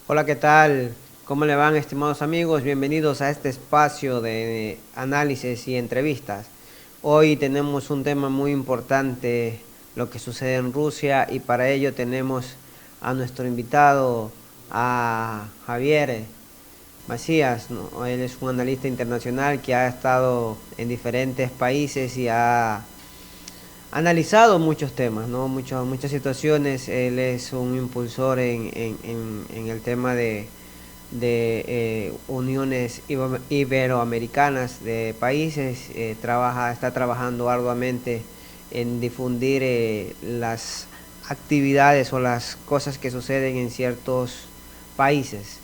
Hola, ¿qué tal? ¿Cómo le van, estimados amigos? Bienvenidos a este espacio de análisis y entrevistas. Hoy tenemos un tema muy importante, lo que sucede en Rusia, y para ello tenemos a nuestro invitado, a Javier Macías, ¿no? Él es un analista internacional que ha estado en diferentes países y ha analizado muchos temas, ¿no? Muchas situaciones. Él es un impulsor en el tema de uniones iberoamericanas de países. Está trabajando arduamente en difundir las actividades o las cosas que suceden en ciertos países.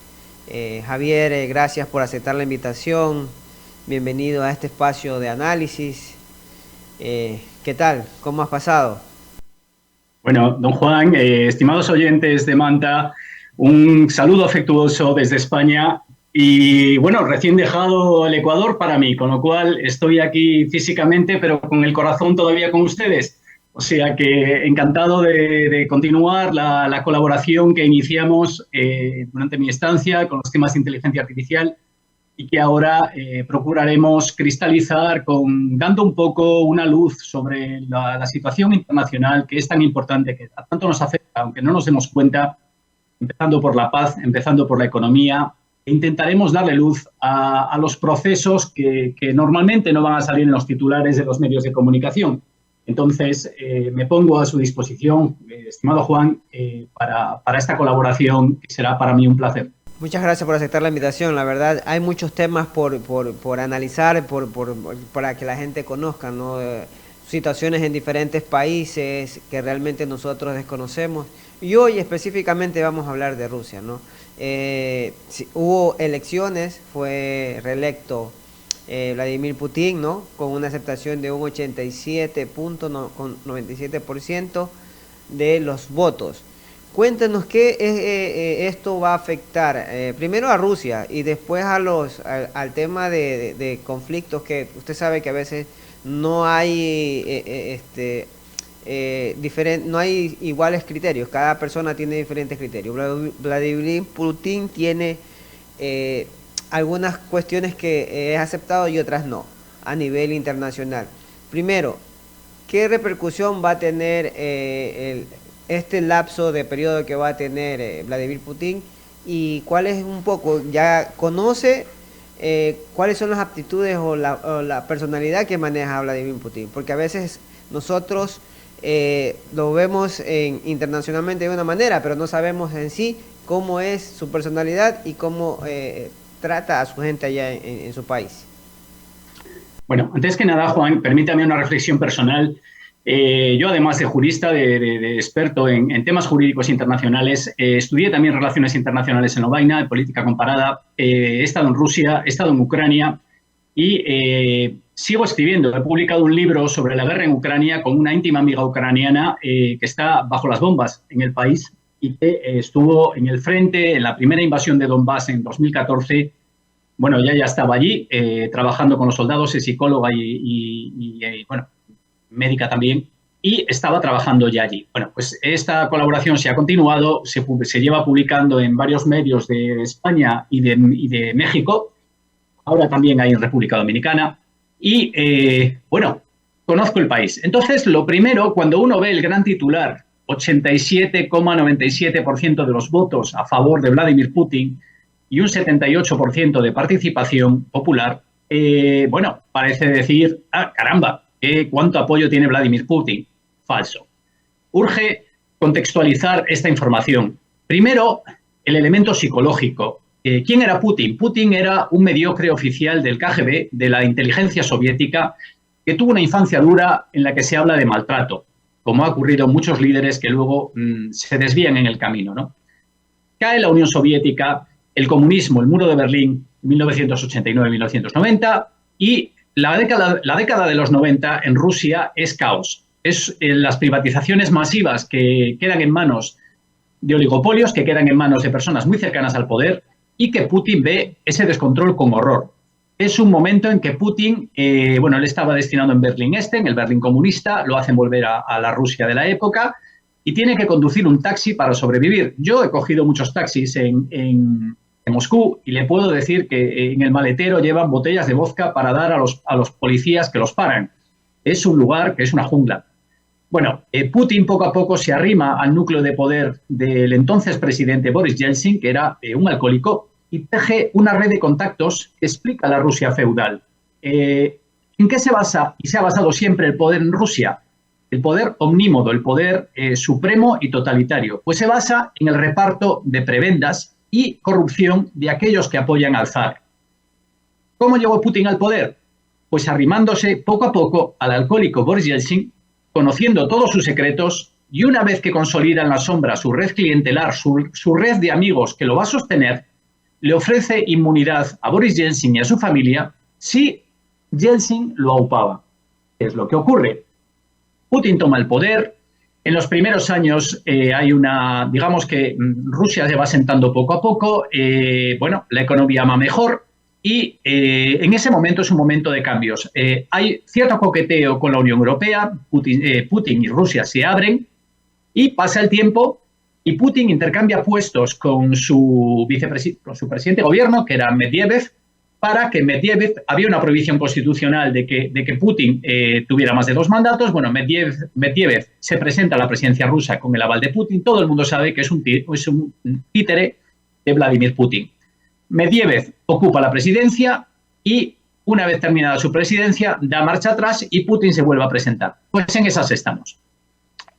Javier, gracias por aceptar la invitación. Bienvenido a este espacio de análisis. ¿Qué tal? ¿Cómo has pasado? Bueno, don Juan, estimados oyentes de Manta, un saludo afectuoso desde España y bueno, recién dejado el Ecuador para mí, con lo cual estoy aquí físicamente, pero con el corazón todavía con ustedes. O sea que encantado de continuar la colaboración que iniciamos durante mi estancia con los temas de inteligencia artificial y que ahora procuraremos cristalizar dando un poco una luz sobre la situación internacional que es tan importante, que a tanto nos afecta, aunque no nos demos cuenta, empezando por la paz, empezando por la economía. E intentaremos darle luz a los procesos que normalmente no van a salir en los titulares de los medios de comunicación. Entonces, me pongo a su disposición, estimado Juan, para esta colaboración, que será para mí un placer. Muchas gracias por aceptar la invitación. La verdad, hay muchos temas por analizar, para que la gente conozca, ¿no? Situaciones en diferentes países que realmente nosotros desconocemos. Y hoy específicamente vamos a hablar de Rusia, ¿no? Hubo elecciones, fue reelecto Vladimir Putin, ¿no? Con una aceptación de un 87.97% de los votos. Cuéntanos qué esto va a afectar primero a Rusia y después al tema de conflictos, que usted sabe que a veces no hay no hay iguales criterios, cada persona tiene diferentes criterios. Vladimir Putin tiene eh, algunas cuestiones que es aceptado y otras no a nivel internacional. Primero, ¿qué repercusión va a tener este lapso de periodo que va a tener Vladimir Putin? ¿Y cuál es un poco, ya conoce cuáles son las aptitudes o la personalidad que maneja Vladimir Putin? Porque a veces nosotros lo vemos internacionalmente de una manera, pero no sabemos en sí cómo es su personalidad y cómo trata a su gente allá en su país. Bueno, antes que nada, Juan, permítame una reflexión personal. Yo, además de jurista, de experto en temas jurídicos internacionales, estudié también relaciones internacionales en Lovaina, de política comparada, he estado en Rusia, he estado en Ucrania y sigo escribiendo. He publicado un libro sobre la guerra en Ucrania con una íntima amiga ucraniana que está bajo las bombas en el país y que estuvo en el frente en la primera invasión de Donbass en 2014. Bueno, ella ya estaba allí trabajando con los soldados, es psicóloga bueno, médica también, y estaba trabajando ya allí. Bueno, pues esta colaboración se ha continuado, se lleva publicando en varios medios de España y de México, ahora también hay en República Dominicana, y bueno, conozco el país. Entonces, lo primero, cuando uno ve el gran titular, 87,97% de los votos a favor de Vladimir Putin, y un 78% de participación popular, bueno, parece decir, ah, caramba, ¿cuánto apoyo tiene Vladimir Putin? Falso. Urge contextualizar esta información. Primero, el elemento psicológico. ¿Quién era Putin? Putin era un mediocre oficial del KGB, de la inteligencia soviética, que tuvo una infancia dura en la que se habla de maltrato, como ha ocurrido en muchos líderes que luego se desvían en el camino, ¿no? Cae la Unión Soviética, el comunismo, el muro de Berlín, 1989-1990, y la década de los 90 en Rusia es caos. Es las privatizaciones masivas que quedan en manos de oligopolios, que quedan en manos de personas muy cercanas al poder y que Putin ve ese descontrol con horror. Es un momento en que Putin, bueno, él estaba destinado en Berlín Este, en el Berlín comunista, lo hacen volver a la Rusia de la época, y tiene que conducir un taxi para sobrevivir. Yo he cogido muchos taxis en Moscú y le puedo decir que en el maletero llevan botellas de vodka para dar a los policías que los paran. Es un lugar que es una jungla. Bueno, Putin poco a poco se arrima al núcleo de poder del entonces presidente Boris Yeltsin, que era un alcohólico, y teje una red de contactos que explica la Rusia feudal. ¿En qué se basa y se ha basado siempre el poder en Rusia? El poder omnímodo, el poder supremo y totalitario. Pues se basa en el reparto de prebendas y corrupción de aquellos que apoyan al zar. ¿Cómo llegó Putin al poder? Pues arrimándose poco a poco al alcohólico Boris Yeltsin, conociendo todos sus secretos, y una vez que consolida en la sombra su red clientelar, su red de amigos que lo va a sostener, le ofrece inmunidad a Boris Yeltsin y a su familia si Yeltsin lo aupaba. Es lo que ocurre. Putin toma el poder. En los primeros años digamos que Rusia se va asentando poco a poco, la economía va mejor y en ese momento es un momento de cambios. Hay cierto coqueteo con la Unión Europea, Putin y Rusia se abren y pasa el tiempo y Putin intercambia puestos con su presidente de gobierno, que era Medvedev, para que Medvedev, había una prohibición constitucional de que Putin tuviera más de 2 mandatos. Bueno, Medvedev se presenta a la presidencia rusa con el aval de Putin. Todo el mundo sabe que es un títere de Vladimir Putin. Medvedev ocupa la presidencia y una vez terminada su presidencia da marcha atrás y Putin se vuelve a presentar. Pues en esas estamos.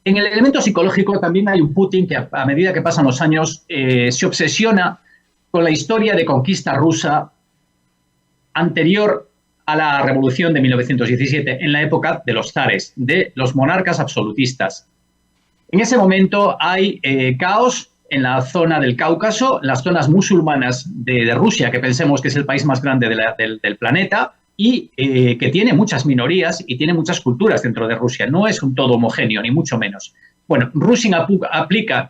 En el elemento psicológico también hay un Putin que a medida que pasan los años se obsesiona con la historia de conquista rusa anterior a la revolución de 1917, en la época de los zares, de los monarcas absolutistas. En ese momento hay caos en la zona del Cáucaso, las zonas musulmanas de Rusia, que pensemos que es el país más grande del planeta, y que tiene muchas minorías y tiene muchas culturas dentro de Rusia. No es un todo homogéneo, ni mucho menos. Bueno, Rusia aplica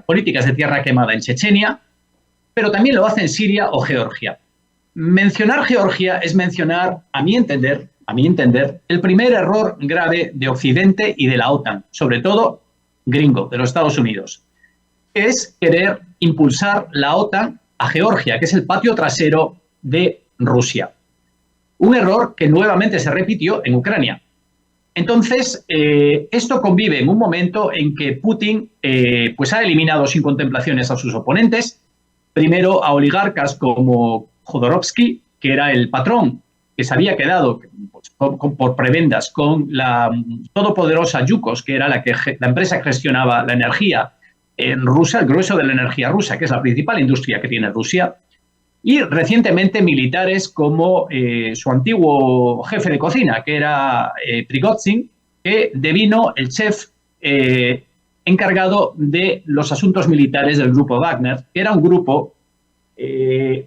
políticas de tierra quemada en Chechenia, pero también lo hace en Siria o Georgia. Mencionar Georgia es mencionar, a mi entender, el primer error grave de Occidente y de la OTAN, sobre todo gringo, de los Estados Unidos, que es querer impulsar la OTAN a Georgia, que es el patio trasero de Rusia. Un error que nuevamente se repitió en Ucrania. Entonces, esto convive en un momento en que Putin ha eliminado sin contemplaciones a sus oponentes, primero a oligarcas como Jodorowsky, que era el patrón que se había quedado por prebendas con la todopoderosa Yukos, que era la empresa que gestionaba la energía en Rusia, el grueso de la energía rusa, que es la principal industria que tiene Rusia, y recientemente militares como su antiguo jefe de cocina, que era Prigozhin, que devino el chef encargado de los asuntos militares del grupo Wagner, que era un grupo de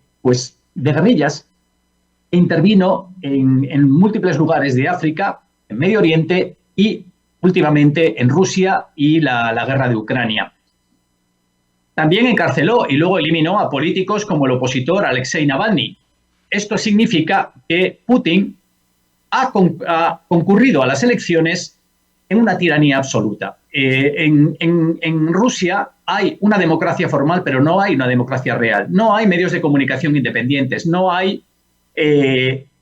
guerrillas, e intervino en múltiples lugares de África, en Medio Oriente y últimamente en Rusia y la guerra de Ucrania. También encarceló y luego eliminó a políticos como el opositor Alexei Navalny. Esto significa que Putin ha concurrido a las elecciones en una tiranía absoluta. En Rusia hay una democracia formal, pero no hay una democracia real. No hay medios de comunicación independientes, no hay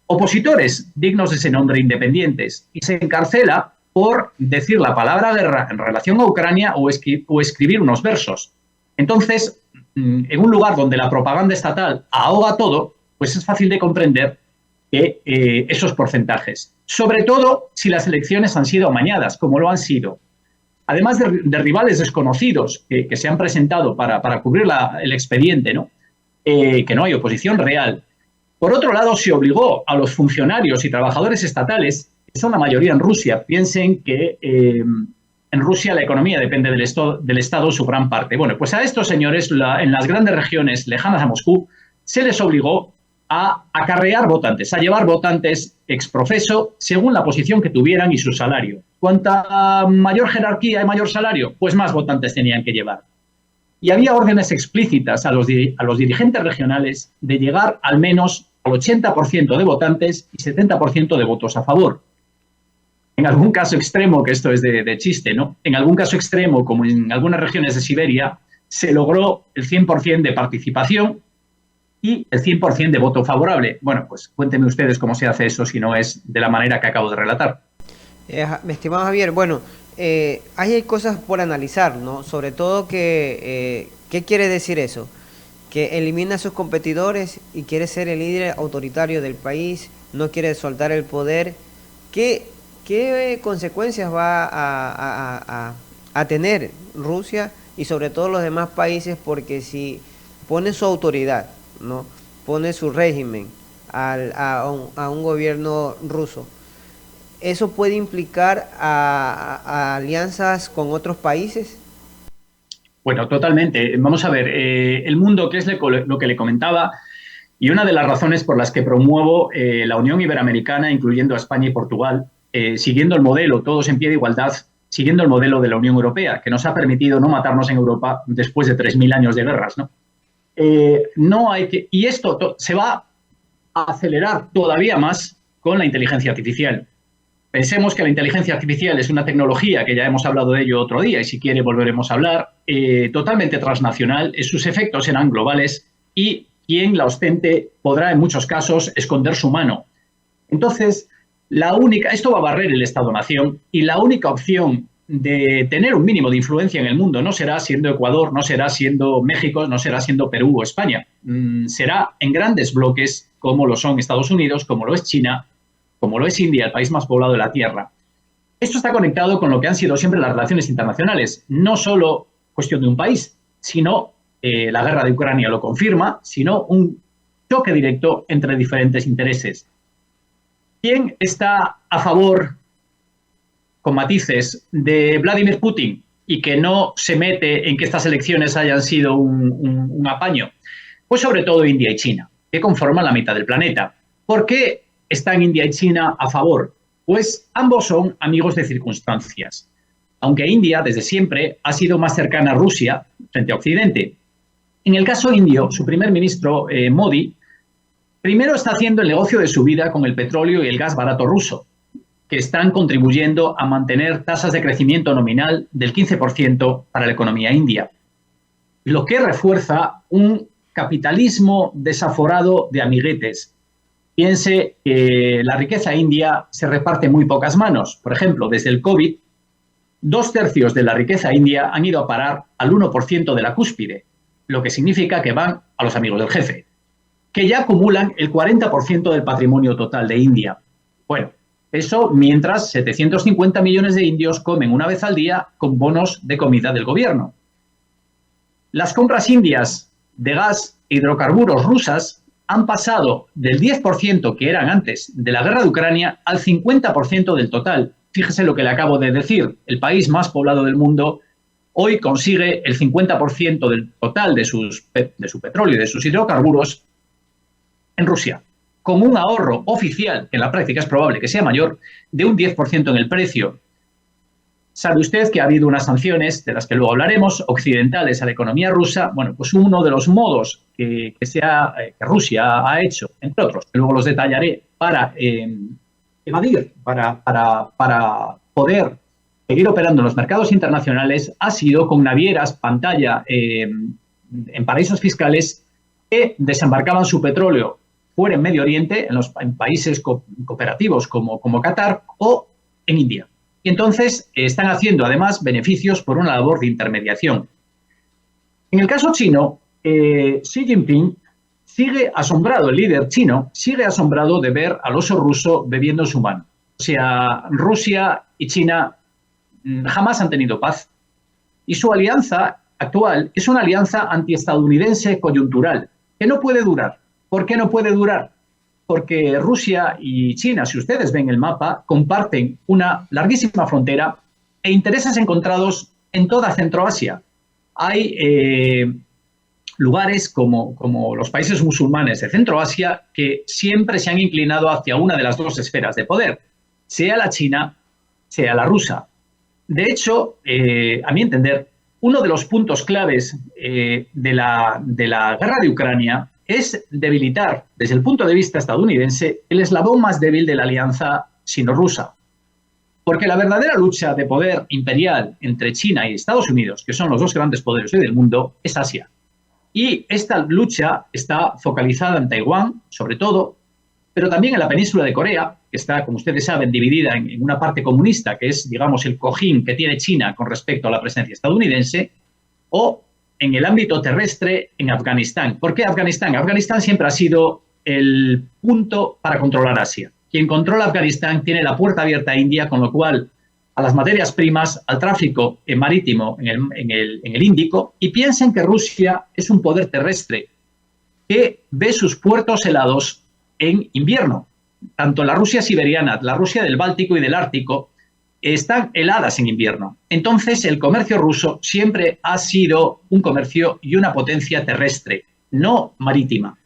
opositores dignos de ese nombre independientes. Y se encarcela por decir la palabra guerra en relación a Ucrania o escribir unos versos. Entonces, en un lugar donde la propaganda estatal ahoga todo, pues es fácil de comprender que esos porcentajes, sobre todo si las elecciones han sido amañadas, como lo han sido. Además de rivales desconocidos que se han presentado para cubrir el expediente, ¿no? Que no hay oposición real. Por otro lado, se obligó a los funcionarios y trabajadores estatales, que son la mayoría en Rusia, piensen que en Rusia la economía depende del Estado su gran parte. Bueno, pues a estos señores, en las grandes regiones lejanas a Moscú, se les obligó a acarrear votantes, a llevar votantes ex profeso según la posición que tuvieran y su salario. Cuanta mayor jerarquía y mayor salario, pues más votantes tenían que llevar. Y había órdenes explícitas a los dirigentes regionales de llegar al menos al 80% de votantes y 70% de votos a favor. en algún caso extremo, que esto es de chiste, ¿no? En algún caso extremo, como en algunas regiones de Siberia, se logró el 100% de participación y el 100% de voto favorable. Bueno, pues cuéntenme ustedes cómo se hace eso si no es de la manera que acabo de relatar. Mi estimado Javier, bueno, hay cosas por analizar, ¿no? Sobre todo que, ¿qué quiere decir eso? Que elimina a sus competidores y quiere ser el líder autoritario del país, no quiere soltar el poder. ¿Qué consecuencias va a tener Rusia y sobre todo los demás países? Porque si pone su autoridad, ¿no? Pone su régimen a un gobierno ruso, ¿eso puede implicar a alianzas con otros países? Bueno, totalmente. Vamos a ver, el mundo, que es lo que le comentaba, y una de las razones por las que promuevo la Unión Iberoamericana, incluyendo a España y Portugal, siguiendo el modelo, todos en pie de igualdad, siguiendo el modelo de la Unión Europea, que nos ha permitido no matarnos en Europa después de 3.000 años de guerras, ¿no? No hay que, y esto se va a acelerar todavía más con la inteligencia artificial. Pensemos que la inteligencia artificial es una tecnología, que ya hemos hablado de ello otro día y si quiere volveremos a hablar, totalmente transnacional, sus efectos serán globales y quien la ostente podrá en muchos casos esconder su mano. Entonces, esto va a barrer el Estado-nación y la única opción de tener un mínimo de influencia en el mundo no será siendo Ecuador, no será siendo México, no será siendo Perú o España. Será en grandes bloques como lo son Estados Unidos, como lo es China, como lo es India, el país más poblado de la Tierra. Esto está conectado con lo que han sido siempre las relaciones internacionales. No solo cuestión de un país, sino la guerra de Ucrania lo confirma, sino un choque directo entre diferentes intereses. ¿Quién está a favor, con matices, de Vladimir Putin y que no se mete en que estas elecciones hayan sido un apaño? Pues sobre todo India y China, que conforman la mitad del planeta. ¿Por qué están India y China a favor? Pues ambos son amigos de circunstancias. Aunque India desde siempre ha sido más cercana a Rusia frente a Occidente. En el caso indio, su primer ministro, Modi, primero está haciendo el negocio de su vida con el petróleo y el gas barato ruso, que están contribuyendo a mantener tasas de crecimiento nominal del 15% para la economía india, lo que refuerza un capitalismo desaforado de amiguetes. Piense que la riqueza india se reparte en muy pocas manos. Por ejemplo, desde el COVID, 2/3 de la riqueza india han ido a parar al 1% de la cúspide, lo que significa que van a los amigos del jefe, que ya acumulan el 40% del patrimonio total de India. Bueno, eso mientras 750 millones de indios comen una vez al día con bonos de comida del gobierno. Las compras indias de gas e hidrocarburos rusas han pasado del 10% que eran antes de la guerra de Ucrania al 50% del total. Fíjese lo que le acabo de decir. El país más poblado del mundo hoy consigue el 50% del total de su petróleo y de sus hidrocarburos en Rusia, con un ahorro oficial, que en la práctica es probable que sea mayor, de un 10% en el precio. Sabe usted que ha habido unas sanciones, de las que luego hablaremos, occidentales a la economía rusa. Bueno, pues uno de los modos que Rusia ha hecho, entre otros, que luego los detallaré, para evadir, para poder seguir operando en los mercados internacionales, ha sido con navieras pantalla en paraísos fiscales que desembarcaban su petróleo fuera en Medio Oriente, en países cooperativos como Qatar o en India. Y entonces están haciendo además beneficios por una labor de intermediación. En el caso chino, Xi Jinping sigue asombrado, el líder chino sigue asombrado de ver al oso ruso bebiendo su mano. O sea, Rusia y China jamás han tenido paz. Y su alianza actual es una alianza antiestadounidense coyuntural, que no puede durar. ¿Por qué no puede durar? Porque Rusia y China, si ustedes ven el mapa, comparten una larguísima frontera e intereses encontrados en toda Centroasia. Hay lugares como los países musulmanes de Centroasia que siempre se han inclinado hacia una de las dos esferas de poder, sea la china, sea la rusa. De hecho, a mi entender, uno de los puntos claves de la guerra de Ucrania es debilitar, desde el punto de vista estadounidense, el eslabón más débil de la alianza sino-rusa. Porque la verdadera lucha de poder imperial entre China y Estados Unidos, que son los dos grandes poderes hoy del mundo, es Asia. Y esta lucha está focalizada en Taiwán, sobre todo, pero también en la península de Corea, que está, como ustedes saben, dividida en una parte comunista, que es, digamos, el cojín que tiene China con respecto a la presencia estadounidense, o en el ámbito terrestre en Afganistán. ¿Por qué Afganistán? Afganistán siempre ha sido el punto para controlar Asia. Quien controla Afganistán tiene la puerta abierta a India, con lo cual a las materias primas, al tráfico marítimo en el Índico, y piensen que Rusia es un poder terrestre que ve sus puertos helados en invierno. Tanto la Rusia siberiana, la Rusia del Báltico y del Ártico están heladas en invierno. Entonces, el comercio ruso siempre ha sido un comercio y una potencia terrestre, no marítima.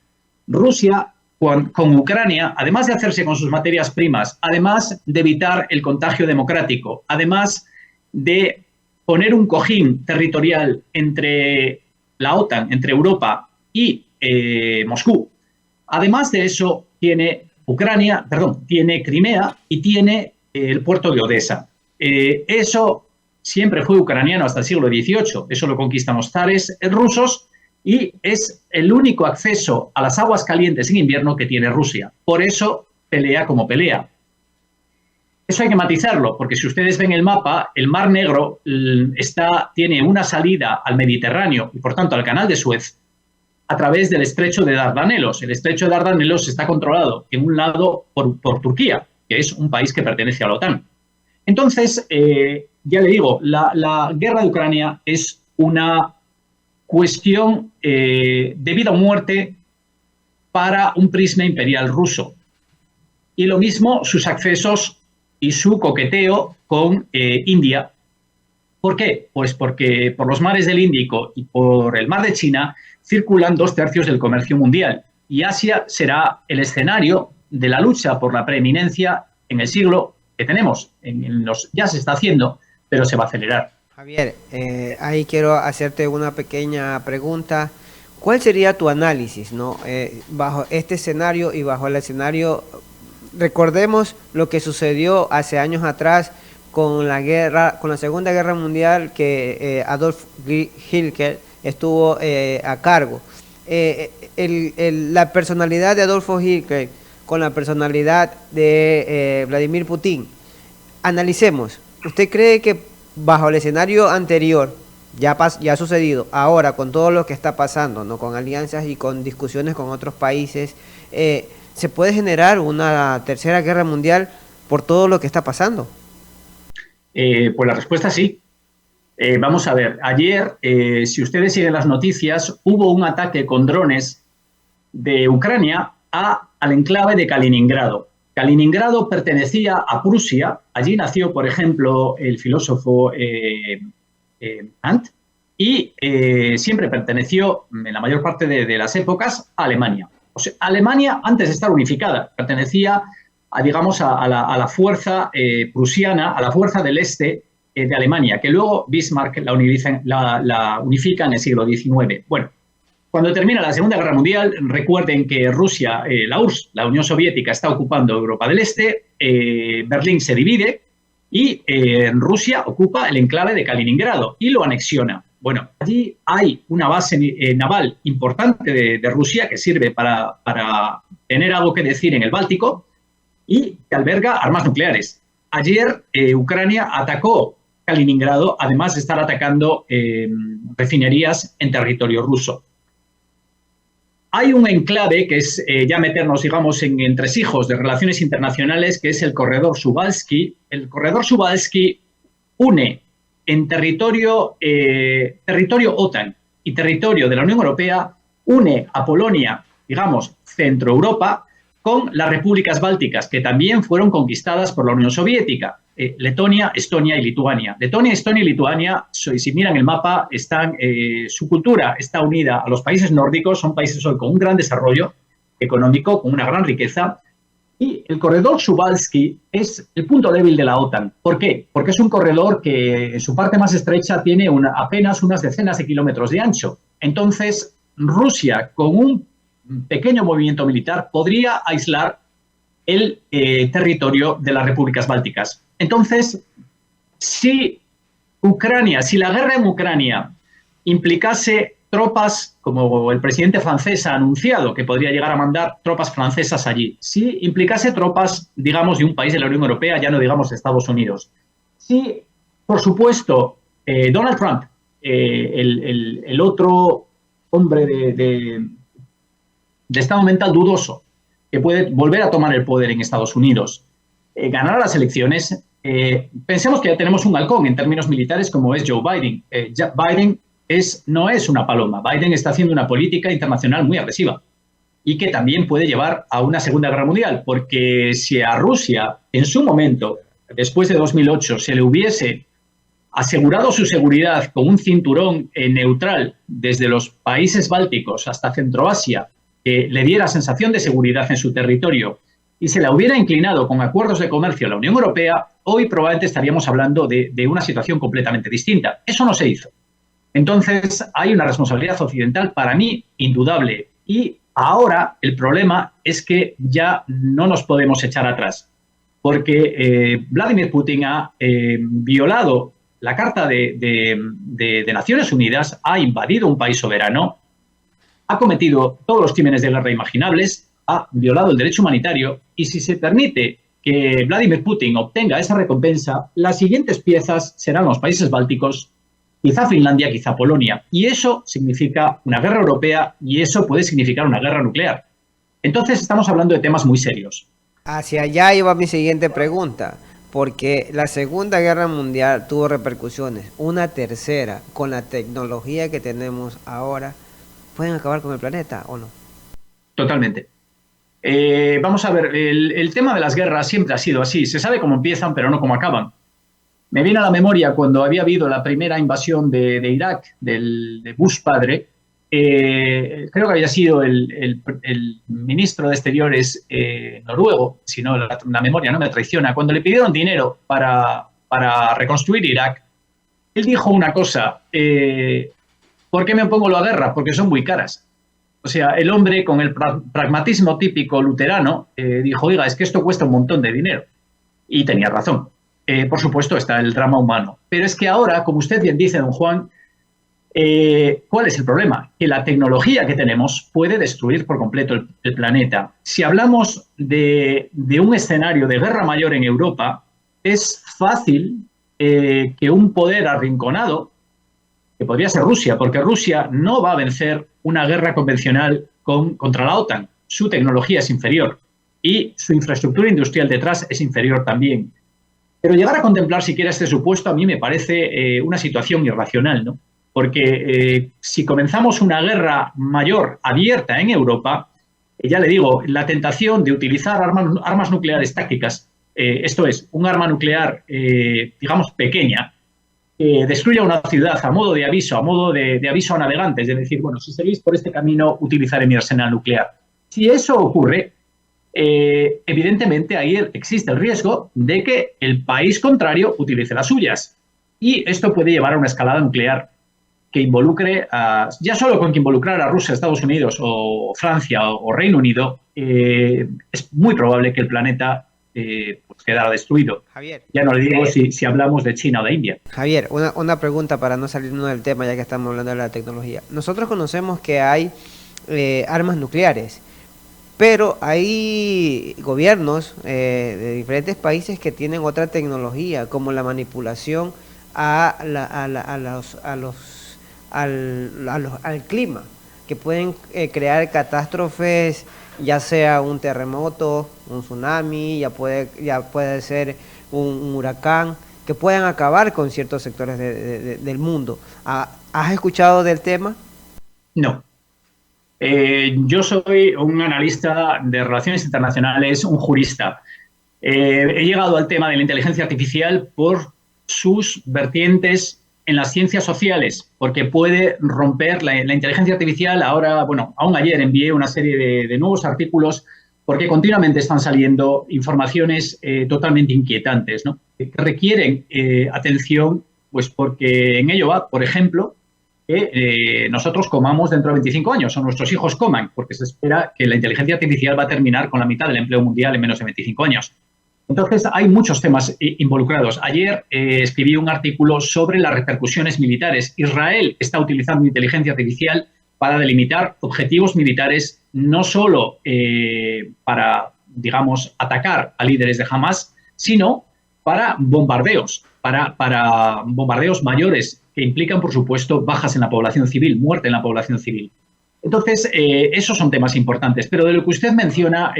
Rusia, con Ucrania, además de hacerse con sus materias primas, además de evitar el contagio democrático, además de poner un cojín territorial entre la OTAN, entre Europa y Moscú, además de eso tiene tiene Crimea y tiene el puerto de Odessa. Eso siempre fue ucraniano hasta el siglo XVIII, eso lo conquistan los zares rusos, y es el único acceso a las aguas calientes en invierno que tiene Rusia. Por eso pelea como pelea. Eso hay que matizarlo, porque si ustedes ven el mapa, el Mar Negro tiene una salida al Mediterráneo y, por tanto, al Canal de Suez a través del Estrecho de Dardanelos. El Estrecho de Dardanelos está controlado, en un lado, por Turquía, que es un país que pertenece a la OTAN. Entonces, ya le digo, la guerra de Ucrania es una cuestión de vida o muerte para un prisma imperial ruso. Y lo mismo sus accesos y su coqueteo con India. ¿Por qué? Pues porque por los mares del Índico y por el mar de China circulan 2/3 del comercio mundial. Y Asia será el escenario de la lucha por la preeminencia en el siglo que tenemos. Ya se está haciendo, pero se va a acelerar. Javier, ahí quiero hacerte una pequeña pregunta. ¿Cuál sería tu análisis, ¿no? Bajo este escenario y bajo el escenario, recordemos lo que sucedió hace años atrás con la Segunda Guerra Mundial, que Adolf Hitler estuvo a cargo. La personalidad de Adolfo Hitler con la personalidad de Vladimir Putin. Analicemos. ¿Usted cree que bajo el escenario anterior ya ha sucedido, ahora con todo lo que está pasando, ¿no? Con alianzas y con discusiones con otros países, se puede generar una tercera guerra mundial por todo lo que está pasando? Pues la respuesta sí. Vamos a ver, ayer, si ustedes siguen las noticias, hubo un ataque con drones de Ucrania al enclave de Kaliningrado. Kaliningrado pertenecía a Prusia, allí nació, por ejemplo, el filósofo Kant, y siempre perteneció, en la mayor parte de las épocas, a Alemania. O sea, Alemania, antes de estar unificada, pertenecía a la fuerza prusiana, a la fuerza del este de Alemania, que luego Bismarck la unifica en el siglo XIX. Bueno, cuando termina la Segunda Guerra Mundial, recuerden que Rusia, la URSS, la Unión Soviética, está ocupando Europa del Este, Berlín se divide y Rusia ocupa el enclave de Kaliningrado y lo anexiona. Bueno, allí hay una base naval importante de Rusia que sirve para tener algo que decir en el Báltico y que alberga armas nucleares. Ayer Ucrania atacó Kaliningrado, además de estar atacando refinerías en territorio ruso. Hay un enclave que es ya meternos, digamos, en entresijos de relaciones internacionales, que es el corredor Suwalski. El corredor Suwalski une en territorio OTAN y territorio de la Unión Europea, une a Polonia, digamos, Centroeuropa, con las repúblicas bálticas, que también fueron conquistadas por la Unión Soviética. Letonia, Estonia y Lituania. Letonia, Estonia y Lituania, si miran el mapa, su cultura está unida a los países nórdicos, son países hoy con un gran desarrollo económico, con una gran riqueza, y el corredor Suwalski es el punto débil de la OTAN. ¿Por qué? Porque es un corredor que en su parte más estrecha tiene apenas unas decenas de kilómetros de ancho. Entonces, Rusia, con un pequeño movimiento militar, podría aislar el territorio de las repúblicas bálticas. Entonces, si la guerra en Ucrania implicase tropas, como el presidente francés ha anunciado, que podría llegar a mandar tropas francesas allí, si implicase tropas, digamos, de un país de la Unión Europea, ya no digamos de Estados Unidos, si, por supuesto, Donald Trump, el otro hombre de estado mental dudoso, que puede volver a tomar el poder en Estados Unidos, ganara las elecciones, pensemos que ya tenemos un halcón en términos militares como es Joe Biden. Biden no es una paloma. Biden está haciendo una política internacional muy agresiva y que también puede llevar a una Segunda Guerra Mundial, porque si a Rusia en su momento, después de 2008, se le hubiese asegurado su seguridad con un cinturón neutral desde los países bálticos hasta Centroasia, que le diera sensación de seguridad en su territorio, y se la hubiera inclinado con acuerdos de comercio a la Unión Europea, hoy probablemente estaríamos hablando de una situación completamente distinta. Eso no se hizo. Entonces, hay una responsabilidad occidental, para mí, indudable. Y ahora el problema es que ya no nos podemos echar atrás, porque Vladimir Putin ha violado la Carta de Naciones Unidas, ha invadido un país soberano, ha cometido todos los crímenes de guerra imaginables, ha violado el derecho humanitario, y si se permite que Vladimir Putin obtenga esa recompensa, las siguientes piezas serán los países bálticos, quizá Finlandia, quizá Polonia. Y eso significa una guerra europea y eso puede significar una guerra nuclear. Entonces estamos hablando de temas muy serios. Hacia allá iba mi siguiente pregunta, porque la Segunda Guerra Mundial tuvo repercusiones. Una tercera, con la tecnología que tenemos ahora, ¿pueden acabar con el planeta o no? Totalmente. Vamos a ver, el tema de las guerras siempre ha sido así. Se sabe cómo empiezan, pero no cómo acaban. Me viene a la memoria cuando había habido la primera invasión de Irak, de Bush padre. Creo que había sido el ministro de Exteriores noruego, si no la memoria no me traiciona, cuando le pidieron dinero para reconstruir Irak, él dijo una cosa: ¿por qué me opongo a la guerra? Porque son muy caras. O sea, el hombre con el pragmatismo típico luterano dijo, oiga, es que esto cuesta un montón de dinero. Y tenía razón. Por supuesto, está el drama humano. Pero es que ahora, como usted bien dice, don Juan, ¿cuál es el problema? Que la tecnología que tenemos puede destruir por completo el planeta. Si hablamos de un escenario de guerra mayor en Europa, es fácil que un poder arrinconado, que podría ser Rusia, porque Rusia no va a vencer una guerra convencional contra la OTAN. Su tecnología es inferior y su infraestructura industrial detrás es inferior también. Pero llegar a contemplar siquiera este supuesto a mí me parece una situación irracional, ¿no? Porque si comenzamos una guerra mayor abierta en Europa, ya le digo, la tentación de utilizar armas nucleares tácticas, esto es, un arma nuclear, digamos, pequeña, destruya una ciudad a modo de aviso a navegantes, es decir, bueno, si seguís por este camino, utilizaré mi arsenal nuclear. Si eso ocurre, evidentemente ahí existe el riesgo de que el país contrario utilice las suyas. Y esto puede llevar a una escalada nuclear que involucre, ya solo con que involucrar a Rusia, Estados Unidos o Francia o Reino Unido, es muy probable que el planeta pues quedara destruido. Javier, ya no le digo si hablamos de China o de India. Javier, una pregunta para no salirnos del tema, ya que estamos hablando de la tecnología. Nosotros conocemos que hay armas nucleares, pero hay gobiernos de diferentes países que tienen otra tecnología, como la manipulación al clima, que pueden crear catástrofes, ya sea un terremoto, un tsunami, ya puede ser un huracán, que puedan acabar con ciertos sectores del mundo. ¿Has escuchado del tema? No. Yo soy un analista de relaciones internacionales, un jurista. He llegado al tema de la inteligencia artificial por sus vertientes en las ciencias sociales, porque puede romper la inteligencia artificial. Ahora, bueno, aún ayer envié una serie de nuevos artículos porque continuamente están saliendo informaciones totalmente inquietantes, ¿no? Que requieren atención, pues porque en ello va, por ejemplo, que nosotros comamos dentro de 25 años o nuestros hijos coman, porque se espera que la inteligencia artificial va a terminar con la mitad del empleo mundial en menos de 25 años. Entonces, hay muchos temas involucrados. Ayer escribí un artículo sobre las repercusiones militares. Israel está utilizando inteligencia artificial para delimitar objetivos militares, no solo para, digamos, atacar a líderes de Hamas, sino para bombardeos, para bombardeos mayores que implican, por supuesto, bajas en la población civil, muerte en la población civil. Entonces, esos son temas importantes, pero de lo que usted menciona,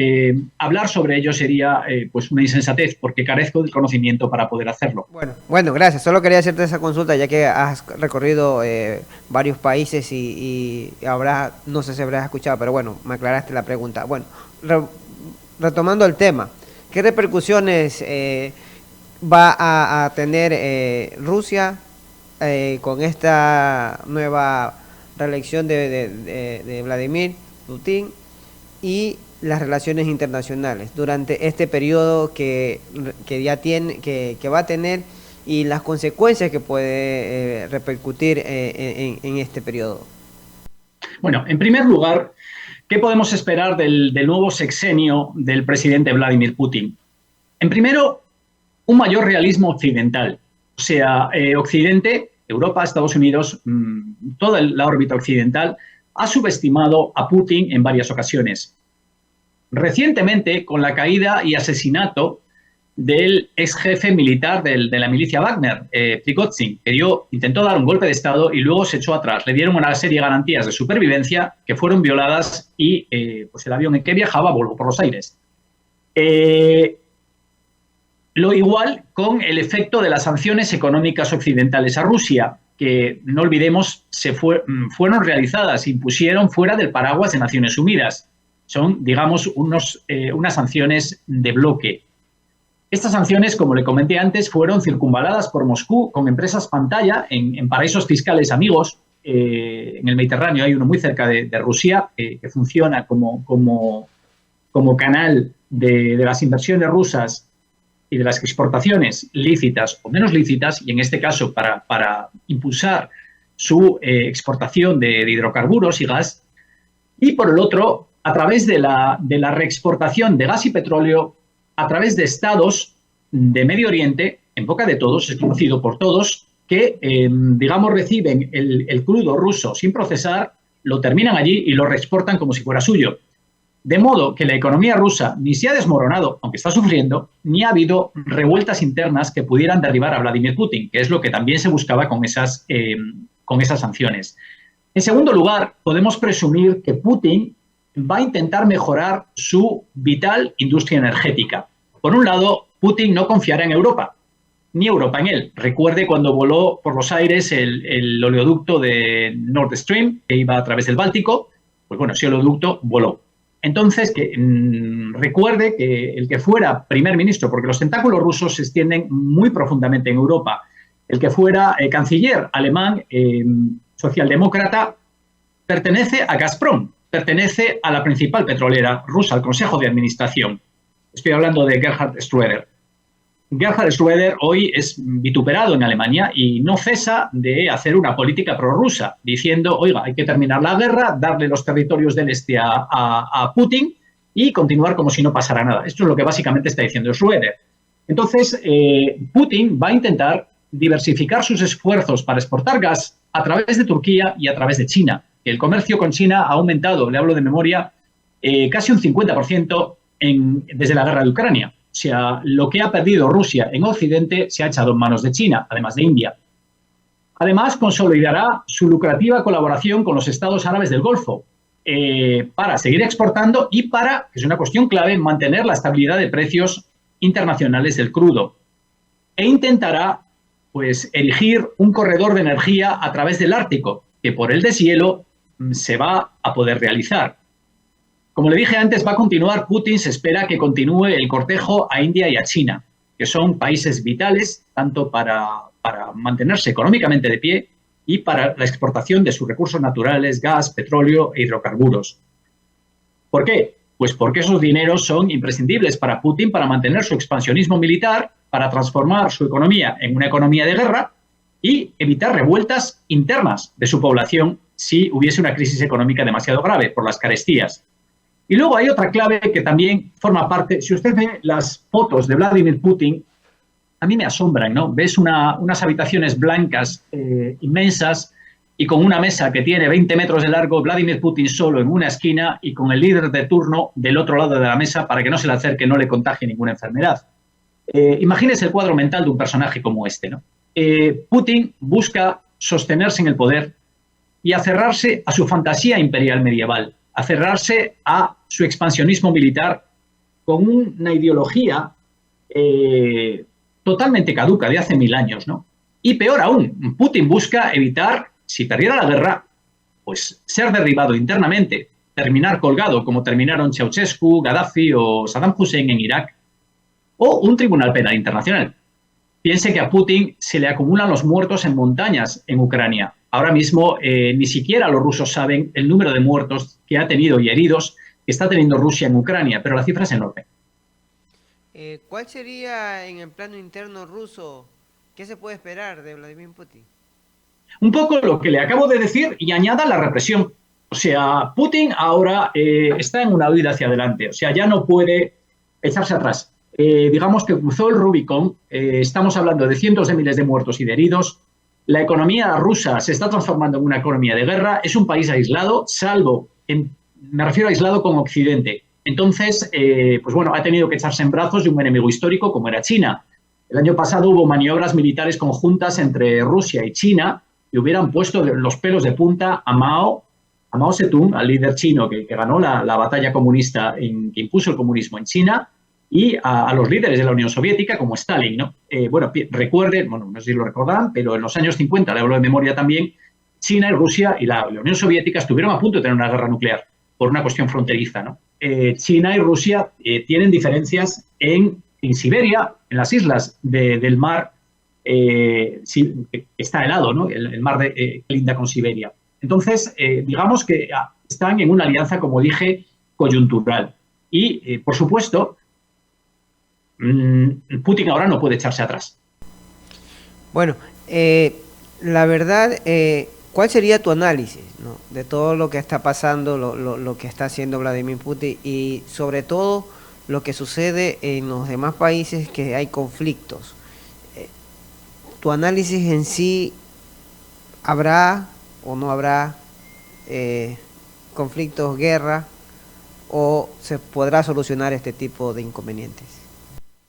hablar sobre ello sería pues una insensatez, porque carezco del conocimiento para poder hacerlo. Bueno, gracias. Solo quería hacerte esa consulta, ya que has recorrido varios países y no sé si habrás escuchado, pero bueno, me aclaraste la pregunta. Bueno, retomando el tema, ¿qué repercusiones va a tener Rusia con esta nueva reelección de Vladimir Putin y las relaciones internacionales durante este periodo que va a tener y las consecuencias que puede repercutir en este periodo? Bueno, en primer lugar, ¿qué podemos esperar del nuevo sexenio del presidente Vladimir Putin? En primero, un mayor realismo occidental. O sea, Occidente, Europa, Estados Unidos, toda la órbita occidental ha subestimado a Putin en varias ocasiones. Recientemente, con la caída y asesinato del ex jefe militar de la milicia Wagner, Prigozhin, que intentó dar un golpe de Estado y luego se echó atrás. Le dieron una serie de garantías de supervivencia que fueron violadas y pues el avión en que viajaba voló por los aires. Lo igual con el efecto de las sanciones económicas occidentales a Rusia, que no olvidemos fueron realizadas, se impusieron fuera del paraguas de Naciones Unidas. Son, digamos, unas sanciones de bloque. Estas sanciones, como le comenté antes, fueron circunvaladas por Moscú con empresas pantalla en paraísos fiscales amigos. En el Mediterráneo hay uno muy cerca de Rusia que funciona como canal de las inversiones rusas y de las exportaciones lícitas o menos lícitas, y en este caso para impulsar su exportación de hidrocarburos y gas, y por el otro, a través de la reexportación de gas y petróleo, a través de estados de Medio Oriente, en boca de todos, es conocido por todos, que, digamos, reciben el crudo ruso sin procesar, lo terminan allí y lo reexportan como si fuera suyo. De modo que la economía rusa ni se ha desmoronado, aunque está sufriendo, ni ha habido revueltas internas que pudieran derribar a Vladimir Putin, que es lo que también se buscaba con esas sanciones. En segundo lugar, podemos presumir que Putin va a intentar mejorar su vital industria energética. Por un lado, Putin no confiará en Europa, ni Europa en él. Recuerde cuando voló por los aires el oleoducto de Nord Stream, que iba a través del Báltico, pues bueno, ese oleoducto voló. Entonces, recuerde que el que fuera primer ministro, porque los tentáculos rusos se extienden muy profundamente en Europa, el que fuera canciller alemán, socialdemócrata, pertenece a Gazprom, pertenece a la principal petrolera rusa, al Consejo de Administración. Estoy hablando de Gerhard Schröder. Gerhard Schröder hoy es vituperado en Alemania y no cesa de hacer una política prorrusa, diciendo, oiga, hay que terminar la guerra, darle los territorios del este a Putin y continuar como si no pasara nada. Esto es lo que básicamente está diciendo Schröder. Entonces, Putin va a intentar diversificar sus esfuerzos para exportar gas a través de Turquía y a través de China. El comercio con China ha aumentado, le hablo de memoria, casi un 50% desde la guerra de Ucrania. O sea, lo que ha perdido Rusia en Occidente se ha echado en manos de China, además de India. Además, consolidará su lucrativa colaboración con los estados árabes del Golfo para seguir exportando y para, que es una cuestión clave, mantener la estabilidad de precios internacionales del crudo. E intentará, pues, erigir un corredor de energía a través del Ártico, que por el deshielo se va a poder realizar. Como le dije antes, va a continuar. Putin se espera que continúe el cortejo a India y a China, que son países vitales tanto para mantenerse económicamente de pie y para la exportación de sus recursos naturales, gas, petróleo e hidrocarburos. ¿Por qué? Pues porque esos dineros son imprescindibles para Putin para mantener su expansionismo militar, para transformar su economía en una economía de guerra y evitar revueltas internas de su población si hubiese una crisis económica demasiado grave por las carestías. Y luego hay otra clave que también forma parte. Si usted ve las fotos de Vladimir Putin, a mí me asombran, ¿no? Ves unas habitaciones blancas inmensas y con una mesa que tiene 20 metros de largo, Vladimir Putin solo en una esquina y con el líder de turno del otro lado de la mesa para que no se le acerque, no le contagie ninguna enfermedad. Imagínese el cuadro mental de un personaje como este, ¿no? Putin busca sostenerse en el poder y aferrarse a su fantasía imperial medieval, aferrarse a su expansionismo militar con una ideología totalmente caduca de hace 1000 años, ¿no? Y peor aún, Putin busca evitar, si perdiera la guerra, pues ser derribado internamente, terminar colgado como terminaron Ceausescu, Gaddafi o Saddam Hussein en Irak, o un tribunal penal internacional. Piense que a Putin se le acumulan los muertos en montañas en Ucrania. Ahora mismo ni siquiera los rusos saben el número de muertos que ha tenido y heridos que está teniendo Rusia en Ucrania, pero la cifra es enorme. ¿Cuál sería en el plano interno ruso? ¿Qué se puede esperar de Vladimir Putin? Un poco lo que le acabo de decir y añada la represión. O sea, Putin ahora está en una huida hacia adelante. O sea, ya no puede echarse atrás. Digamos que cruzó el Rubicón. Estamos hablando de cientos de miles de muertos y de heridos. La economía rusa se está transformando en una economía de guerra. Es un país aislado, me refiero a aislado con Occidente. Entonces, pues bueno, ha tenido que echarse en brazos de un enemigo histórico como era China. El año pasado hubo maniobras militares conjuntas entre Rusia y China y hubieran puesto los pelos de punta a Mao Zedong, al líder chino que ganó la batalla comunista, que impuso el comunismo en China, y a los líderes de la Unión Soviética, como Stalin, ¿no? Recuerden, bueno, no sé si lo recordarán, pero en los años 50, le hablo de memoria también, China y Rusia y la Unión Soviética estuvieron a punto de tener una guerra nuclear por una cuestión fronteriza, ¿no? China y Rusia tienen diferencias en Siberia, en las islas del mar, que está helado, ¿no? El mar que linda con Siberia. Entonces, digamos que están en una alianza, como dije, coyuntural. Y, por supuesto, Putin ahora no puede echarse atrás. Bueno, la verdad, ¿cuál sería tu análisis, ¿no?, de todo lo que está pasando, lo que está haciendo Vladimir Putin y sobre todo lo que sucede en los demás países que hay conflictos? Tu análisis en sí, ¿habrá o no habrá conflictos, guerra, o se podrá solucionar este tipo de inconvenientes?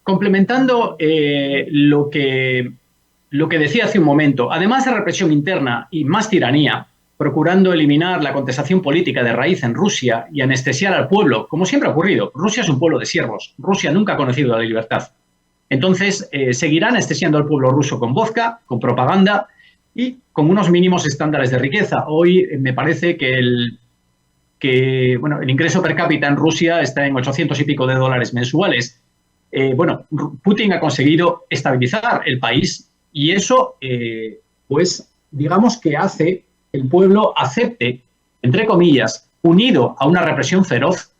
Complementando lo que decía hace un momento, además de represión interna y más tiranía, procurando eliminar la contestación política de raíz en Rusia y anestesiar al pueblo, como siempre ha ocurrido. Rusia es un pueblo de siervos. Rusia nunca ha conocido la libertad. Entonces, seguirá anestesiando al pueblo ruso con vodka, con propaganda y con unos mínimos estándares de riqueza. Hoy me parece que el ingreso per cápita en Rusia está en 800 y pico de dólares mensuales. Putin ha conseguido estabilizar el país y eso, pues, digamos que hace que el pueblo acepte, entre comillas, unido a una represión feroz,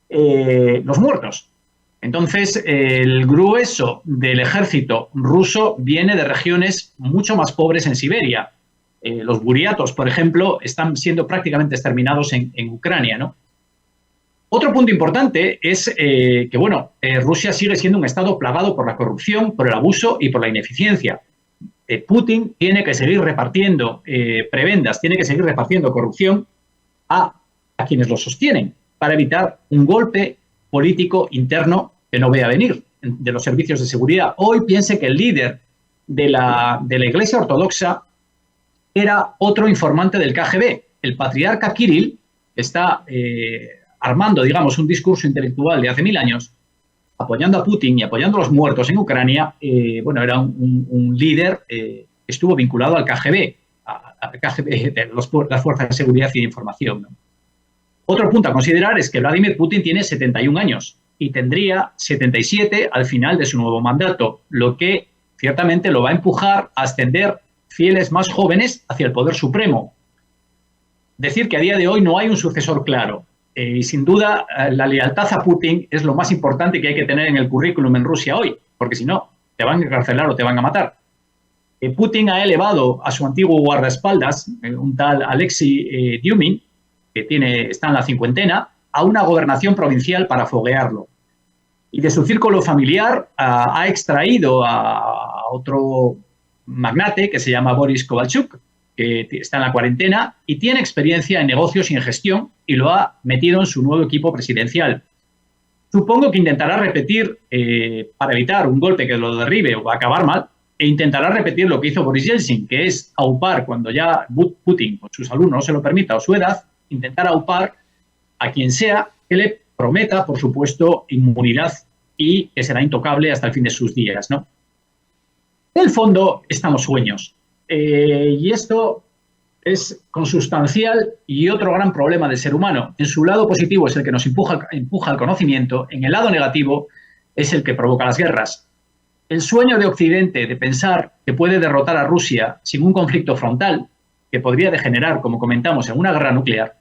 los muertos. Entonces, el grueso del ejército ruso viene de regiones mucho más pobres en Siberia. Los buriatos, por ejemplo, están siendo prácticamente exterminados en Ucrania, ¿no? Otro punto importante es Rusia sigue siendo un estado plagado por la corrupción, por el abuso y por la ineficiencia. Putin tiene que seguir repartiendo prebendas, tiene que seguir repartiendo corrupción a quienes lo sostienen para evitar un golpe político interno que no vea venir de los servicios de seguridad. Hoy piense que el líder de la Iglesia Ortodoxa era otro informante del KGB. El patriarca Kirill está armando, digamos, un discurso intelectual de hace 1000 años, apoyando a Putin y apoyando a los muertos en Ucrania. Era un líder que estuvo vinculado al KGB, al KGB de las fuerzas de seguridad y de información, ¿no? Otro punto a considerar es que Vladimir Putin tiene 71 años y tendría 77 al final de su nuevo mandato, lo que ciertamente lo va a empujar a ascender fieles más jóvenes hacia el poder supremo. Decir que a día de hoy no hay un sucesor claro. Y sin duda la lealtad a Putin es lo más importante que hay que tener en el currículum en Rusia hoy, porque si no, te van a encarcelar o te van a matar. Putin ha elevado a su antiguo guardaespaldas, un tal Alexei Dyumin, que está en la cincuentena, a una gobernación provincial para foguearlo. Y de su círculo familiar ha extraído a otro magnate que se llama Boris Kovalchuk, que está en la cuarentena y tiene experiencia en negocios y en gestión, y lo ha metido en su nuevo equipo presidencial. Supongo que intentará repetir, para evitar un golpe que lo derribe o acabar mal, e intentará repetir lo que hizo Boris Yeltsin, que es aupar cuando ya Putin o su salud no se lo permita o su edad, intentar aupar a quien sea que le prometa, por supuesto, inmunidad y que será intocable hasta el fin de sus días, ¿no? En el fondo están los sueños. Y esto es consustancial y otro gran problema del ser humano. En su lado positivo es el que nos empuja al conocimiento, en el lado negativo es el que provoca las guerras. El sueño de Occidente de pensar que puede derrotar a Rusia sin un conflicto frontal, que podría degenerar, como comentamos, en una guerra nuclear,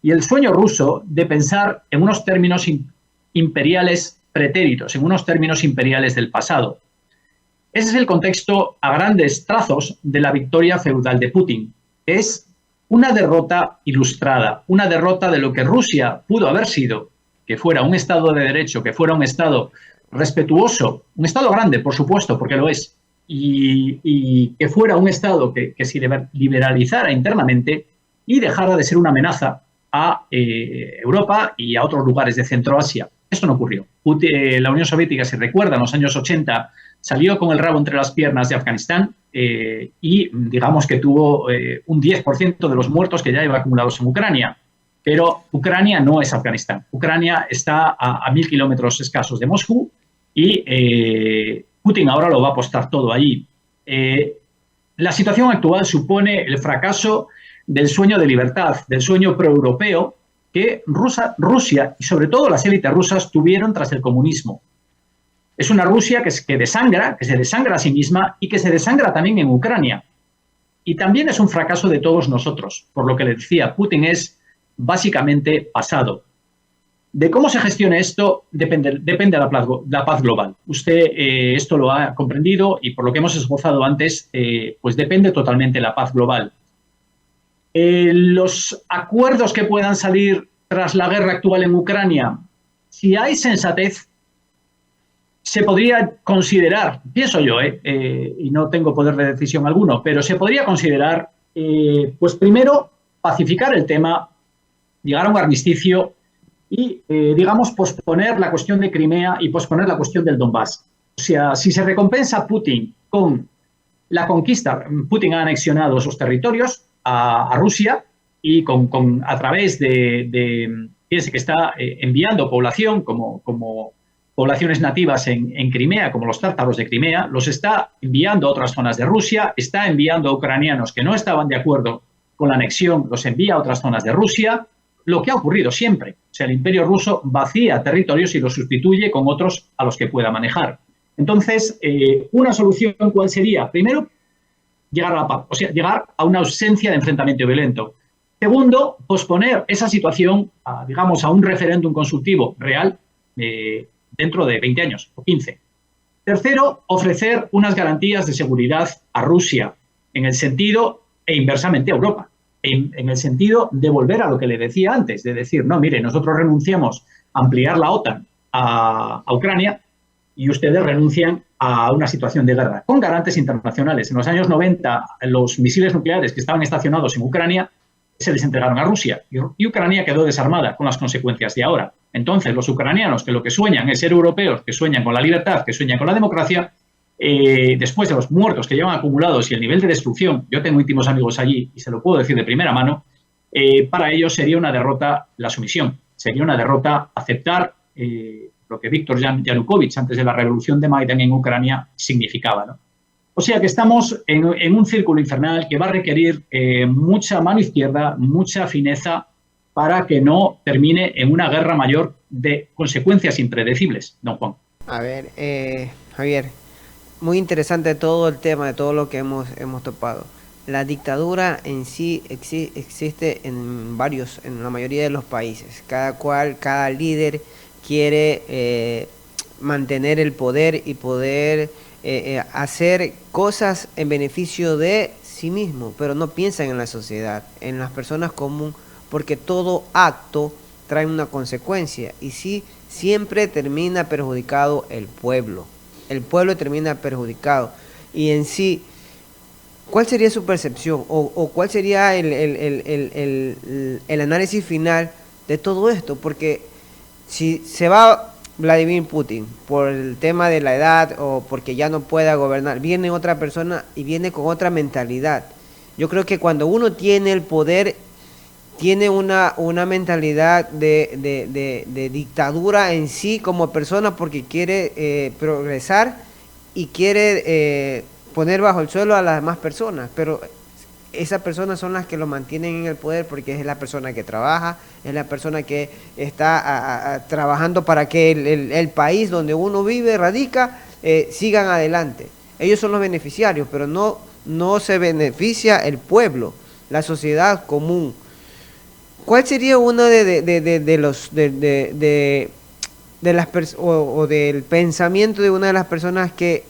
y el sueño ruso de pensar en unos términos imperiales pretéritos, en unos términos imperiales del pasado. Ese es el contexto a grandes trazos de la victoria feudal de Putin. Es una derrota ilustrada, una derrota de lo que Rusia pudo haber sido, que fuera un Estado de derecho, que fuera un Estado respetuoso, un Estado grande, por supuesto, porque lo es, y que fuera un Estado que se liberalizara internamente y dejara de ser una amenaza a Europa y a otros lugares de Centroasia. Esto no ocurrió. La Unión Soviética, si recuerdan, en los años 80 salió con el rabo entre las piernas de Afganistán y digamos que tuvo un 10% de los muertos que ya lleva acumulados en Ucrania. Pero Ucrania no es Afganistán. Ucrania está a 1.000 kilómetros escasos de Moscú y Putin ahora lo va a apostar todo allí. La situación actual supone el fracaso del sueño de libertad, del sueño proeuropeo que Rusia y sobre todo las élites rusas tuvieron tras el comunismo. Es una Rusia que se desangra a sí misma y que se desangra también en Ucrania. Y también es un fracaso de todos nosotros, por lo que le decía, Putin es básicamente pasado. De cómo se gestione esto depende de la paz global. Usted esto lo ha comprendido y por lo que hemos esbozado antes, pues depende totalmente de la paz global. Los acuerdos que puedan salir tras la guerra actual en Ucrania, si hay sensatez, se podría considerar, pienso yo, y no tengo poder de decisión alguno, pero se podría considerar, pues primero, pacificar el tema, llegar a un armisticio y, digamos, posponer la cuestión de Crimea y posponer la cuestión del Donbass. O sea, si se recompensa a Putin con la conquista, Putin ha anexionado esos territorios a Rusia y a través fíjense que está enviando población como poblaciones nativas en Crimea, como los tártaros de Crimea, los está enviando a otras zonas de Rusia, está enviando a ucranianos que no estaban de acuerdo con la anexión, los envía a otras zonas de Rusia, lo que ha ocurrido siempre. O sea, el imperio ruso vacía territorios y los sustituye con otros a los que pueda manejar. Entonces, una solución, ¿cuál sería? Primero, llegar a la paz, o sea, llegar a una ausencia de enfrentamiento violento. Segundo, posponer esa situación, digamos, a un referéndum consultivo real dentro de 20 años o 15. Tercero, ofrecer unas garantías de seguridad a Rusia en el sentido, e inversamente a Europa, en el sentido de volver a lo que le decía antes, de decir, no, mire, nosotros renunciamos a ampliar la OTAN a Ucrania y ustedes renuncian a una situación de guerra, con garantes internacionales. En los años 90, los misiles nucleares que estaban estacionados en Ucrania se les entregaron a Rusia y Ucrania quedó desarmada con las consecuencias de ahora. Entonces, los ucranianos que lo que sueñan es ser europeos, que sueñan con la libertad, que sueñan con la democracia, después de los muertos que llevan acumulados y el nivel de destrucción, yo tengo íntimos amigos allí y se lo puedo decir de primera mano, para ellos sería una derrota la sumisión, sería una derrota aceptar lo que Víktor Yanukovych antes de la revolución de Maidán en Ucrania significaba, ¿no? O sea que estamos en un círculo infernal que va a requerir mucha mano izquierda, mucha fineza para que no termine en una guerra mayor de consecuencias impredecibles, don Juan. A ver, Javier, muy interesante todo el tema de todo lo que hemos topado. La dictadura en sí existe en la mayoría de los países. Cada líder quiere mantener el poder y poder hacer cosas en beneficio de sí mismo, pero no piensan en la sociedad, en las personas comunes, porque todo acto traen una consecuencia, y sí, siempre termina perjudicado el pueblo. El pueblo termina perjudicado. Y en sí, ¿cuál sería su percepción o cuál sería el análisis final de todo esto? Porque si se va Vladimir Putin por el tema de la edad o porque ya no pueda gobernar, viene otra persona y viene con otra mentalidad. Yo creo que cuando uno tiene el poder, tiene una mentalidad de dictadura en sí como persona, porque quiere progresar y quiere poner bajo el suelo a las demás personas, pero esas personas son las que lo mantienen en el poder, porque es la persona que trabaja, es la persona que está trabajando para que el país donde uno vive, radica, sigan adelante. Ellos son los beneficiarios, pero no se beneficia el pueblo, la sociedad común. ¿Cuál sería uno de los de las o del pensamiento de una de las personas que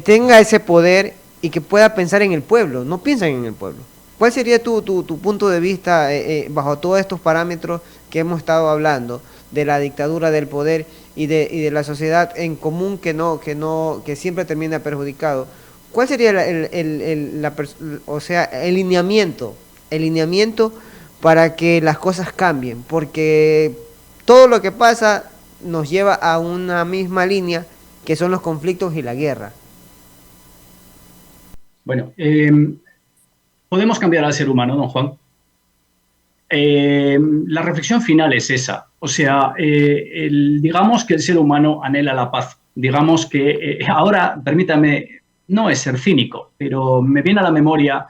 tenga ese poder y que pueda pensar en el pueblo? No piensan en el pueblo. ¿Cuál sería tu punto de vista bajo todos estos parámetros que hemos estado hablando, de la dictadura del poder y de la sociedad en común que siempre termina perjudicado? ¿Cuál sería el lineamiento para que las cosas cambien? Porque todo lo que pasa nos lleva a una misma línea, que son los conflictos y la guerra. Bueno, podemos cambiar al ser humano, don Juan. La reflexión final es esa. O sea, digamos que el ser humano anhela la paz. Digamos que ahora, permítame, no es ser cínico, pero me viene a la memoria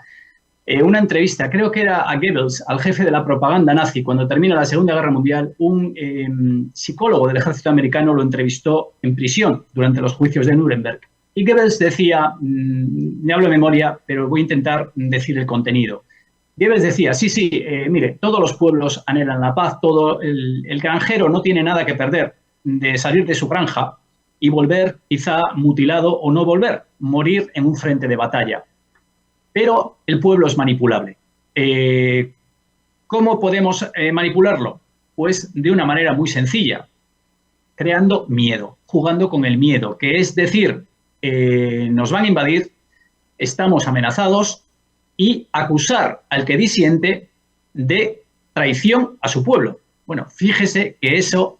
una entrevista, creo que era a Goebbels, al jefe de la propaganda nazi, cuando termina la Segunda Guerra Mundial. Un psicólogo del ejército americano lo entrevistó en prisión durante los juicios de Nuremberg. Y Goebbels decía, me hablo de memoria, pero voy a intentar decir el contenido. Goebbels decía, sí, mire, todos los pueblos anhelan la paz, todo el granjero no tiene nada que perder de salir de su granja y volver quizá mutilado o no volver, morir en un frente de batalla. Pero el pueblo es manipulable. ¿Cómo podemos manipularlo? Pues de una manera muy sencilla, creando miedo, jugando con el miedo, que es decir, nos van a invadir, estamos amenazados, y acusar al que disiente de traición a su pueblo. Bueno, fíjese que eso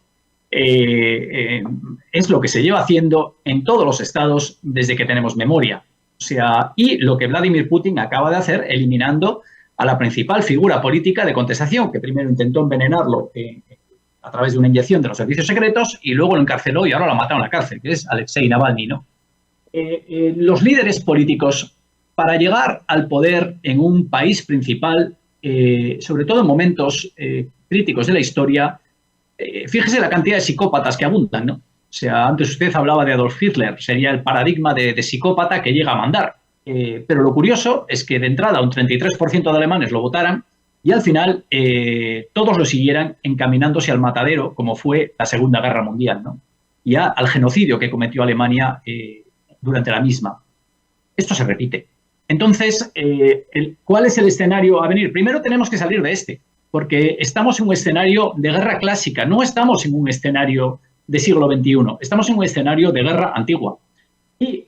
es lo que se lleva haciendo en todos los estados desde que tenemos memoria. O sea, y lo que Vladimir Putin acaba de hacer, eliminando a la principal figura política de contestación, que primero intentó envenenarlo a través de una inyección de los servicios secretos y luego lo encarceló y ahora lo ha matado en la cárcel, que es Alexei Navalny, ¿no? Los líderes políticos, para llegar al poder en un país principal, sobre todo en momentos críticos de la historia, fíjese la cantidad de psicópatas que abundan, ¿no? O sea, antes usted hablaba de Adolf Hitler, sería el paradigma de psicópata que llega a mandar. Pero lo curioso es que de entrada un 33% de alemanes lo votaran y al final todos lo siguieran encaminándose al matadero, como fue la Segunda Guerra Mundial, ¿no? Y al genocidio que cometió Alemania durante la misma. Esto se repite. Entonces, ¿cuál es el escenario a venir? Primero tenemos que salir de este, porque estamos en un escenario de guerra clásica, no estamos en un escenario de siglo XXI, estamos en un escenario de guerra antigua. Y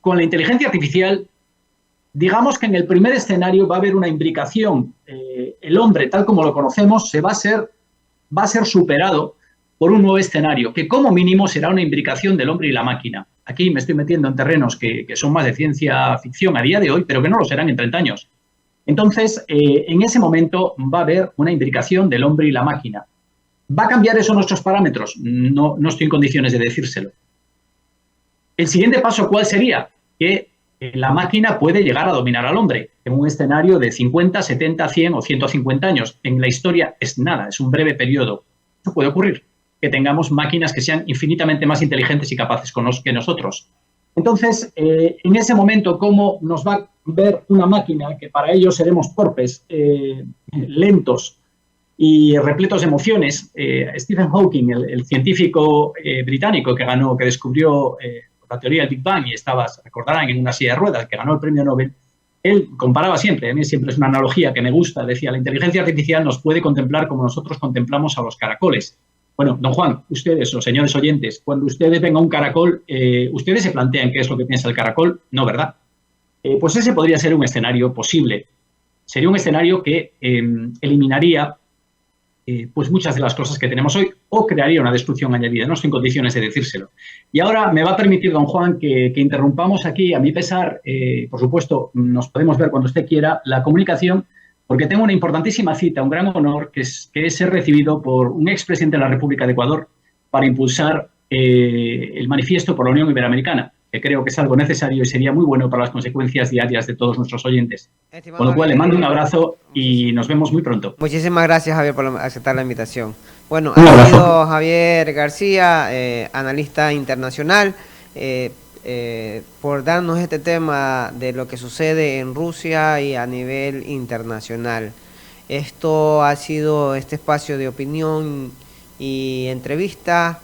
con la inteligencia artificial, digamos que en el primer escenario va a haber una imbricación. El hombre, tal como lo conocemos, va a ser superado por un nuevo escenario, que como mínimo será una imbricación del hombre y la máquina. Aquí me estoy metiendo en terrenos que son más de ciencia ficción a día de hoy, pero que no lo serán en 30 años. Entonces, en ese momento va a haber una imbricación del hombre y la máquina. ¿Va a cambiar eso nuestros parámetros? No estoy en condiciones de decírselo. El siguiente paso, ¿cuál sería? Que la máquina puede llegar a dominar al hombre en un escenario de 50, 70, 100 o 150 años. En la historia es nada, es un breve periodo. Eso puede ocurrir, que tengamos máquinas que sean infinitamente más inteligentes y capaces que nosotros. Entonces, en ese momento, ¿cómo nos va a ver una máquina que para ellos seremos torpes, lentos y repletos de emociones? Stephen Hawking, el científico británico que descubrió la teoría del Big Bang y recordarán, en una silla de ruedas, que ganó el premio Nobel, Él comparaba siempre, a mí siempre es una analogía que me gusta, decía, la inteligencia artificial nos puede contemplar como nosotros contemplamos a los caracoles. Bueno, don Juan, ustedes o señores oyentes, cuando ustedes ven a un caracol, ¿ustedes se plantean qué es lo que piensa el caracol? No, ¿verdad? Pues ese podría ser un escenario posible. Sería un escenario que eliminaría pues muchas de las cosas que tenemos hoy o crearía una destrucción añadida. No estoy en condiciones de decírselo. Y ahora me va a permitir, don Juan, que interrumpamos aquí, a mi pesar, por supuesto, nos podemos ver cuando usted quiera, la comunicación, porque tengo una importantísima cita, un gran honor, que es ser recibido por un expresidente de la República de Ecuador para impulsar el manifiesto por la Unión Iberoamericana, que creo que es algo necesario y sería muy bueno para las consecuencias diarias de todos nuestros oyentes. Estimado Con lo cual, le Javier, mando un abrazo y nos vemos muy pronto. muchísimas gracias, Javier, por aceptar la invitación. Bueno, Un ha abrazo. sido Javier García, analista internacional, por darnos este tema de lo que sucede en Rusia y a nivel internacional. Esto ha sido este espacio de opinión y entrevista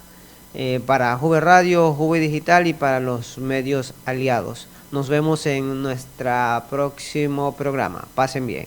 para Juve Radio, Juve Digital y para los medios aliados. Nos vemos en nuestro próximo programa. Pasen bien.